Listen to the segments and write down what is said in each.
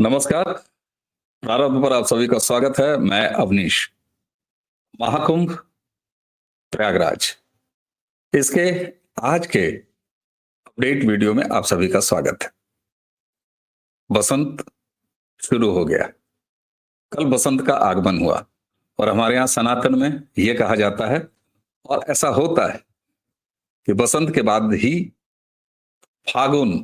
नमस्कार। प्रारंभ पर आप सभी का स्वागत है। मैं अवनीश। महाकुंभ प्रयागराज, इसके आज के अपडेट वीडियो में आप सभी का स्वागत है। बसंत शुरू हो गया। कल बसंत का आगमन हुआ और हमारे यहाँ सनातन में यह कहा जाता है और ऐसा होता है कि बसंत के बाद ही फागुन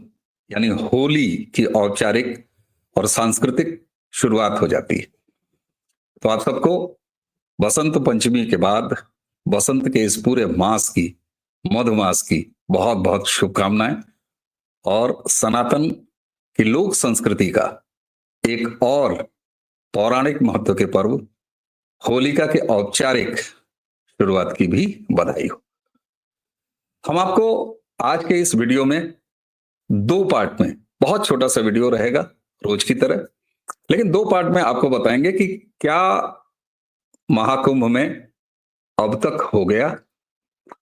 यानी होली की औपचारिक और सांस्कृतिक शुरुआत हो जाती है। तो आप सबको बसंत पंचमी के बाद बसंत के इस पूरे मास की, मधुमास की बहुत बहुत शुभकामनाएं और सनातन की लोक संस्कृति का एक और पौराणिक महत्व के पर्व होलिका के औपचारिक शुरुआत की भी बधाई हो। हम आपको आज के इस वीडियो में दो पार्ट में, बहुत छोटा सा वीडियो रहेगा रोज की तरह, लेकिन दो पार्ट में आपको बताएंगे कि क्या महाकुंभ में अब तक हो गया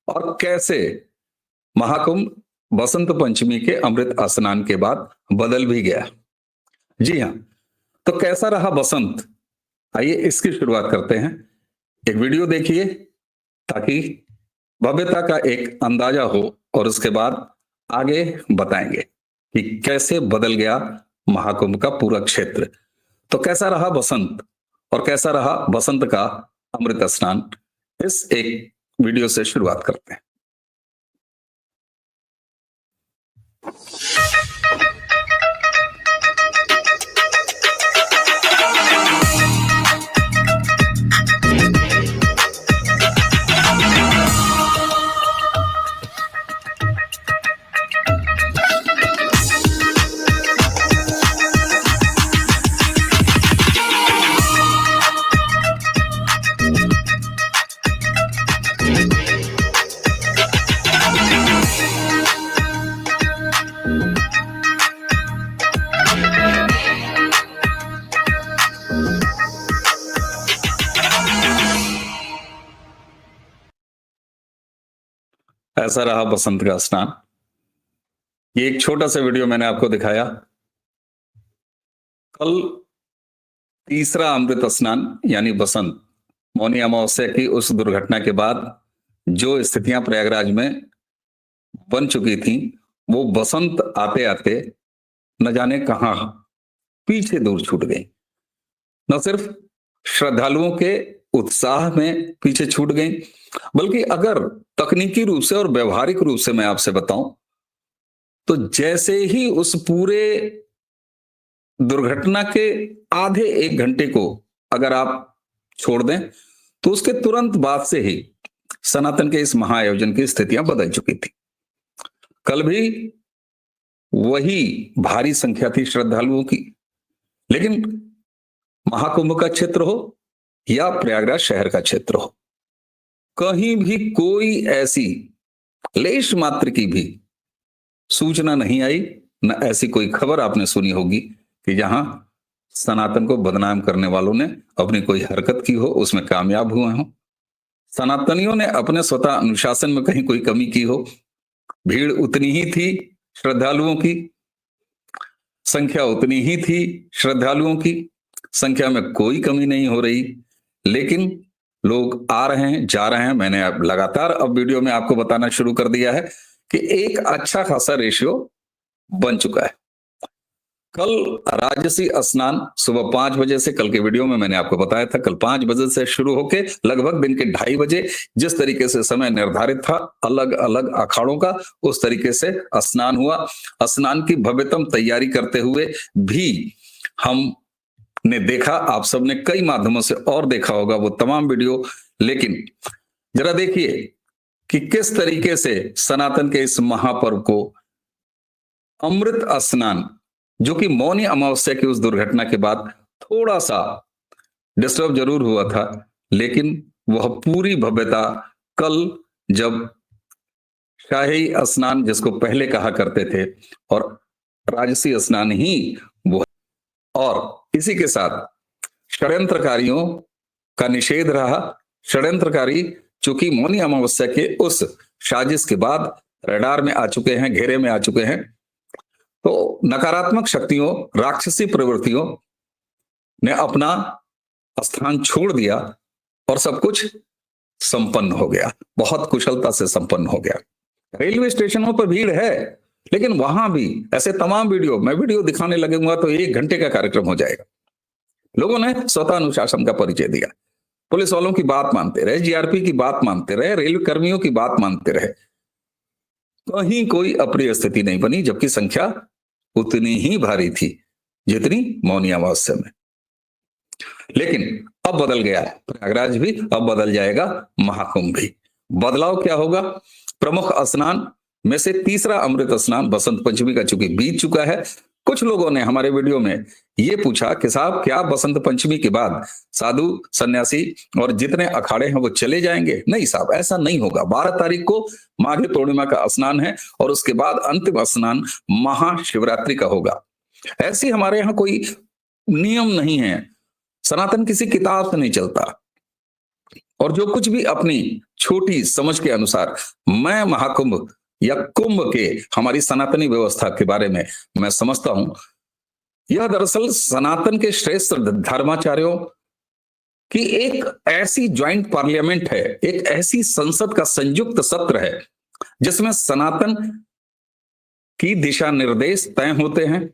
और कैसे महाकुंभ बसंत पंचमी के अमृत स्नान के बाद बदल भी गया। जी हाँ, तो कैसा रहा बसंत, आइए इसकी शुरुआत करते हैं। एक वीडियो देखिए ताकि भव्यता का एक अंदाजा हो और उसके बाद आगे बताएंगे कि कैसे बदल गया महाकुंभ का पूरा क्षेत्र। तो कैसा रहा बसंत और कैसा रहा बसंत का अमृत स्नान, इस एक वीडियो से शुरुआत करते हैं। ऐसा रहा बसंत का स्नान। ये एक छोटा सा वीडियो मैंने आपको दिखाया। कल तीसरा अमृत स्नान यानी बसंत, मौनी अमावस्या की उस दुर्घटना के बाद जो स्थितियां प्रयागराज में बन चुकी थी, वो बसंत आते आते न जाने कहां पीछे दूर छूट गई। न सिर्फ श्रद्धालुओं के उत्साह में पीछे छूट गई, बल्कि अगर तकनीकी रूप से और व्यवहारिक रूप से मैं आपसे बताऊं तो जैसे ही उस पूरे दुर्घटना के आधे एक घंटे को अगर आप छोड़ दें तो उसके तुरंत बाद से ही सनातन के इस महाआयोजन की स्थितियां बदल चुकी थी। कल भी वही भारी संख्या थी श्रद्धालुओं की, लेकिन महाकुंभ का क्षेत्र हो या प्रयागराज शहर का क्षेत्र हो, कहीं भी कोई ऐसी लेश मात्र की भी सूचना नहीं आई, न ऐसी कोई खबर आपने सुनी होगी कि जहां सनातन को बदनाम करने वालों ने अपनी कोई हरकत की हो, उसमें कामयाब हुए हो। सनातनियों ने अपने स्वतः अनुशासन में कहीं कोई कमी की हो। भीड़ उतनी ही थी, श्रद्धालुओं की संख्या उतनी ही थी, श्रद्धालुओं की संख्या में कोई कमी नहीं हो रही, लेकिन लोग आ रहे हैं, जा रहे हैं। मैंने अब लगातार अब वीडियो में आपको बताना शुरू कर दिया है कि एक अच्छा खासा रेशियो बन चुका है। कल राजसी स्नान सुबह 5 बजे से, कल के वीडियो में मैंने आपको बताया था, कल 5 बजे से शुरू होके लगभग दिन के 2:30 बजे जिस तरीके से समय निर्धारित था अलग अलग अखाड़ों का, उस तरीके से स्नान हुआ। स्नान की भव्यतम तैयारी करते हुए भी हमने देखा, आप सबने कई माध्यमों से और देखा होगा वो तमाम वीडियो, लेकिन जरा देखिए कि किस तरीके से सनातन के इस महापर्व को अमृत स्नान, जो कि मौनी अमावस्या की उस दुर्घटना के बाद थोड़ा सा डिस्टर्ब जरूर हुआ था, लेकिन वह पूरी भव्यता कल जब शाही स्नान जिसको पहले कहा करते थे और राजसी स्नान ही वो, और इसी के साथ षड्यंत्रकारियों का निषेध रहा। षड्यंत्रकारी चूंकि मौनी अमावस्या के उस साजिश के बाद रडार में आ चुके हैं, घेरे में आ चुके हैं, तो नकारात्मक शक्तियों, राक्षसी प्रवृत्तियों ने अपना स्थान छोड़ दिया और सब कुछ संपन्न हो गया, बहुत कुशलता से संपन्न हो गया। रेलवे स्टेशनों पर भीड़ है, लेकिन वहां भी ऐसे तमाम मैं वीडियो दिखाने लगूंगा तो 1 घंटे का कार्यक्रम हो जाएगा। लोगों ने स्वतः अनुशासन का परिचय दिया, पुलिस वालों की बात मानते रहे, जीआरपी की बात मानते रहे, रेलवे कर्मियों की बात मानते रहे, कहीं कोई अप्रिय स्थिति नहीं बनी, जबकि संख्या उतनी ही भारी थी जितनी मौनी अमावस्या में। लेकिन अब बदल गया है प्रयागराज भी, अब बदल जाएगा महाकुंभ भी। बदलाव क्या होगा? प्रमुख स्नान में से तीसरा अमृत स्नान बसंत पंचमी का चूंकि बीत चुका है, कुछ लोगों ने हमारे वीडियो में ये पूछा कि साहब क्या बसंत पंचमी के बाद साधु सन्यासी और जितने अखाड़े हैं वो चले जाएंगे? नहीं साहब, ऐसा नहीं होगा। 12 तारीख को माघी पूर्णिमा का स्नान है और उसके बाद अंतिम स्नान महाशिवरात्रि का होगा। ऐसी हमारे यहाँ कोई नियम नहीं है, सनातन किसी किताब से नहीं चलता। और जो कुछ भी अपनी छोटी समझ के अनुसार मैं महाकुंभ या कुंभ के हमारी सनातनी व्यवस्था के बारे में मैं समझता हूं, यह दरअसल सनातन के श्रेष्ठ धर्माचार्यों की एक ऐसी ज्वाइंट पार्लियामेंट है, एक ऐसी संसद का संयुक्त सत्र है जिसमें सनातन की दिशा निर्देश तय होते हैं,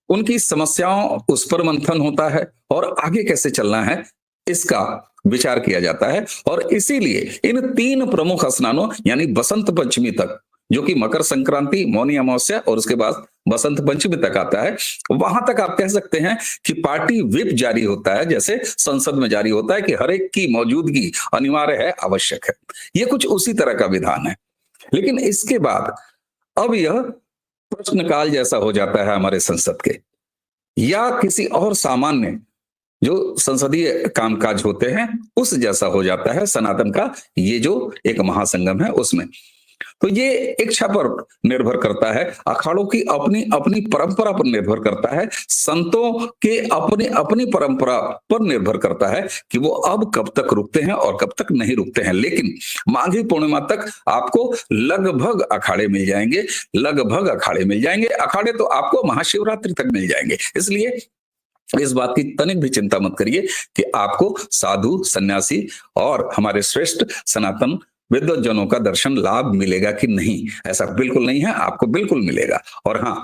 उनकी समस्याओं उस पर मंथन होता है और आगे कैसे चलना है इसका विचार किया जाता है। और इसीलिए इन 3 प्रमुख स्नानों यानी बसंत पंचमी तक, जो कि मकर संक्रांति, मौनी अमावस्या और उसके बाद बसंत पंचमी तक आता है, वहां तक आप कह सकते हैं कि पार्टी व्हिप जारी होता है, जैसे संसद में जारी होता है कि हर एक की मौजूदगी अनिवार्य है, आवश्यक है। ये कुछ उसी तरह का विधान है। लेकिन इसके बाद अब यह प्रश्नकाल जैसा हो जाता है हमारे संसद के, या किसी और सामान्य जो संसदीय कामकाज होते हैं उस जैसा हो जाता है सनातन का ये जो एक महासंगम है उसमें। तो ये इच्छा पर निर्भर करता है, अखाड़ों की अपनी अपनी परंपरा पर निर्भर करता है, संतों के अपनी अपनी परंपरा पर निर्भर करता है कि वो अब कब तक रुकते हैं और कब तक नहीं रुकते हैं। लेकिन माघी पूर्णिमा तक आपको लगभग अखाड़े मिल जाएंगे, लगभग अखाड़े मिल जाएंगे। अखाड़े तो आपको महाशिवरात्रि तक मिल जाएंगे। इसलिए इस बात की तनिक भी चिंता मत करिए कि आपको साधु सन्यासी और हमारे श्रेष्ठ सनातन विद्वत जनों का दर्शन लाभ मिलेगा कि नहीं, ऐसा बिल्कुल नहीं है, आपको बिल्कुल मिलेगा। और हाँ,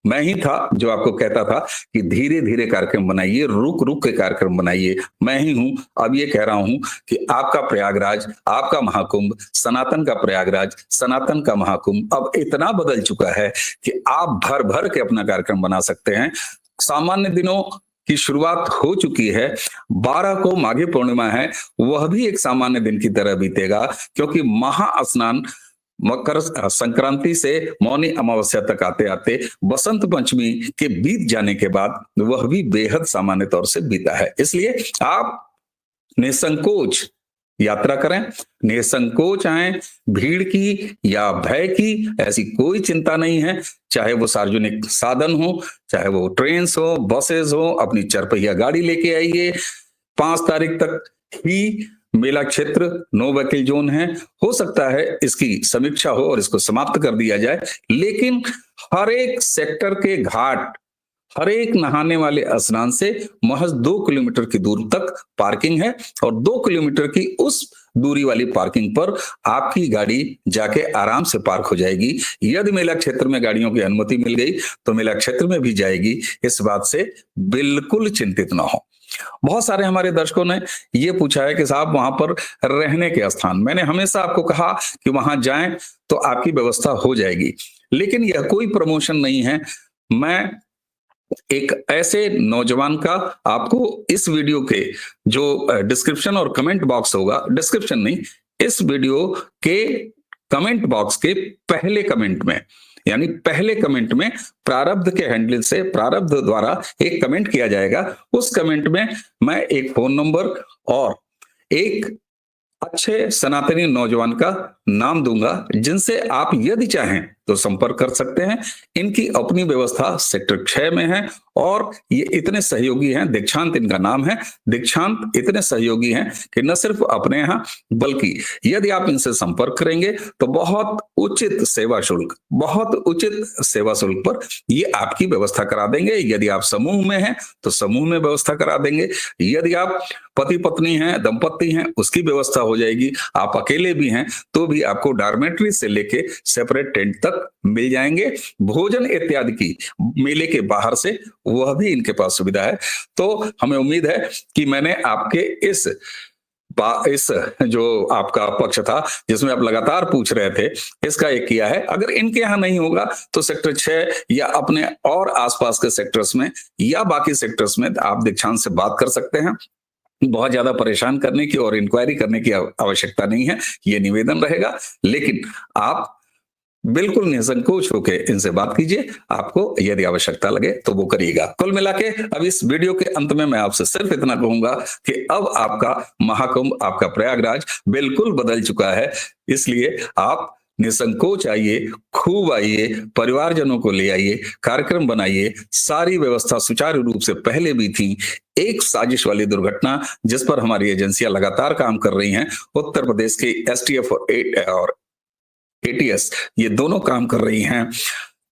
मैं ही था जो आपको कहता था कि धीरे धीरे कार्यक्रम बनाइए, रुक रुक के कार्यक्रम बनाइए। मैं ही हूं अब ये कह रहा हूं कि आपका प्रयागराज, आपका महाकुंभ, सनातन का प्रयागराज, सनातन का महाकुंभ अब इतना बदल चुका है कि आप भर भर के अपना कार्यक्रम बना सकते हैं। सामान्य दिनों की शुरुआत हो चुकी है, 12 को माघी पूर्णिमा है, वह भी एक सामान्य दिन की तरह बीतेगा, क्योंकि महास्नान मकर संक्रांति से मौनी अमावस्या तक आते आते बसंत पंचमी के बीत जाने के बाद वह भी बेहद सामान्य तौर से बीता है। इसलिए आप निसंकोच यात्रा करें, निसंकोच आए, भीड़ की या भय की ऐसी कोई चिंता नहीं है। चाहे वो सार्वजनिक साधन हो, चाहे वो ट्रेन हो, बसेस हो, अपनी 4 पहिया गाड़ी लेके आइए। 5 तारीख तक ही मेला क्षेत्र नो व्हीकल जोन है, हो सकता है इसकी समीक्षा हो और इसको समाप्त कर दिया जाए, लेकिन हर एक सेक्टर के घाट, हर एक नहाने वाले स्नान से महज 2 किलोमीटर की दूर तक पार्किंग है और 2 किलोमीटर की उस दूरी वाली पार्किंग पर आपकी गाड़ी जाके आराम से पार्क हो जाएगी। यदि मेला क्षेत्र में गाड़ियों की अनुमति मिल गई तो मेला क्षेत्र में भी जाएगी, इस बात से बिल्कुल चिंतित ना हो। बहुत सारे हमारे दर्शकों ने ये पूछा है कि साहब वहां पर रहने के स्थान, मैंने हमेशा आपको कहा कि वहां जाएं तो आपकी व्यवस्था हो जाएगी, लेकिन यह कोई प्रमोशन नहीं है। मैं एक ऐसे नौजवान का आपको इस वीडियो के जो डिस्क्रिप्शन और कमेंट बॉक्स होगा, डिस्क्रिप्शन नहीं, इस वीडियो के कमेंट बॉक्स के पहले कमेंट में, यानी पहले कमेंट में प्रारब्ध के हैंडल से, प्रारब्ध द्वारा एक कमेंट किया जाएगा। उस कमेंट में मैं एक फोन नंबर और एक अच्छे सनातनी नौजवान का नाम दूंगा, जिनसे आप यदि चाहें तो संपर्क कर सकते हैं। इनकी अपनी व्यवस्था सेक्टर 6 में है और ये इतने सहयोगी हैं, दीक्षांत इनका नाम है। दीक्षांत इतने सहयोगी हैं कि न सिर्फ अपने यहाँ बल्कि यदि आप इनसे संपर्क करेंगे तो बहुत उचित सेवा शुल्क पर ये आपकी व्यवस्था करा देंगे। यदि आप समूह में हैं तो समूह में व्यवस्था करा देंगे। यदि आप पति पत्नी हैं, दंपत्ति हैं, उसकी व्यवस्था हो जाएगी। आप अकेले भी हैं तो भी आपको डॉर्मेट्री से लेके सेपरेट टेंट तक मिल जाएंगे। भोजन इत्यादि की मेले के बाहर से वह भी इनके पास सुविधा है। तो हमें उम्मीद है कि मैंने आपके इस जो आपका पक्ष था जिसमें आप लगातार पूछ रहे थे, इसका एक किया है। अगर इनके यहाँ नहीं होगा तो सेक्टर 6 या अपने और आसपास के सेक्टर्स में या बाकी सेक्टर्स में आप दीक्षांत से बात कर सकते हैं। बहुत ज्यादा परेशान करने की और इंक्वायरी करने की आवश्यकता नहीं है, ये निवेदन रहेगा। लेकिन आप बिल्कुल निसंकोच होकर इनसे बात कीजिए। आपको यदि आवश्यकता लगे तो वो करिएगा। कुल मिला के अब इस वीडियो के अंत में मैं आपसे सिर्फ इतना कहूंगा कि अब आपका महाकुंभ, आपका प्रयागराज बिल्कुल बदल चुका है। इसलिए आप निसंकोच आइए, खूब आइए, परिवारजनों को ले आइए, कार्यक्रम बनाइए। सारी व्यवस्था सुचारू रूप से पहले भी थी। एक साजिश वाली दुर्घटना जिस पर हमारी एजेंसियां लगातार काम कर रही हैं, उत्तर प्रदेश के एसटीएफ और एटीएस, ये दोनों काम कर रही हैं।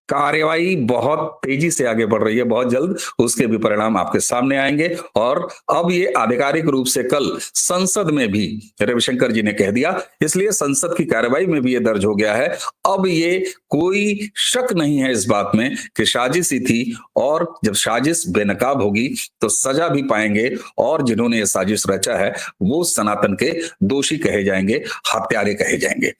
कार्यवाही बहुत तेजी से आगे बढ़ रही है। बहुत जल्द उसके भी परिणाम आपके सामने आएंगे। और अब ये आधिकारिक रूप से कल संसद में भी रविशंकर जी ने कह दिया, इसलिए संसद की कार्यवाही में भी ये दर्ज हो गया है। अब ये कोई शक नहीं है इस बात में कि साजिश ही थी, और जब साजिश बेनकाब होगी तो सजा भी पाएंगे, और जिन्होंने ये साजिश रचा है वो सनातन के दोषी कहे जाएंगे, हत्यारे कहे जाएंगे।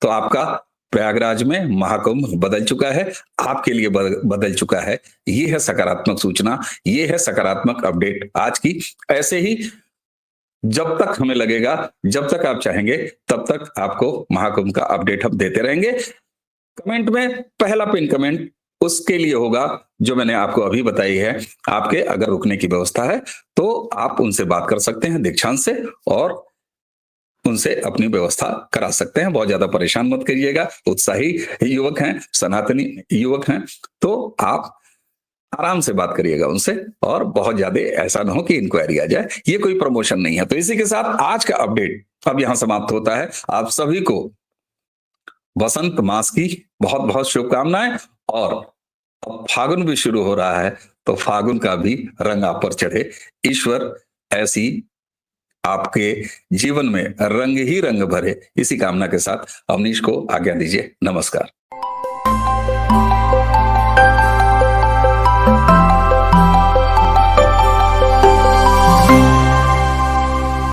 तो आपका प्रयागराज में महाकुंभ बदल चुका है, आपके लिए बदल चुका है। ये है सकारात्मक सूचना, ये है सकारात्मक अपडेट आज की। ऐसे ही जब तक हमें लगेगा, जब तक आप चाहेंगे, तब तक आपको महाकुंभ का अपडेट हम देते रहेंगे। कमेंट में पहला पिन कमेंट उसके लिए होगा जो मैंने आपको अभी बताई है। आपके अगर रुकने की व्यवस्था है तो आप उनसे बात कर सकते हैं दीक्षांत से, और उनसे अपनी व्यवस्था करा सकते हैं। बहुत ज्यादा परेशान मत करिएगा। उत्साही युवक हैं, सनातनी युवक हैं, तो आप आराम से बात करिएगा उनसे, और बहुत ज्यादा ऐसा ना हो कि इंक्वायरी आ जाए। ये कोई प्रमोशन नहीं है। तो इसी के साथ आज का अपडेट अब यहां समाप्त होता है। आप सभी को वसंत मास की बहुत बहुत शुभकामनाएं। और अब फागुन भी शुरू हो रहा है, तो फागुन का भी रंग आप पर चढ़े। ईश्वर ऐसी आपके जीवन में रंग ही रंग भरे, इसी कामना के साथ अवनीश को आज्ञा दीजिए। नमस्कार।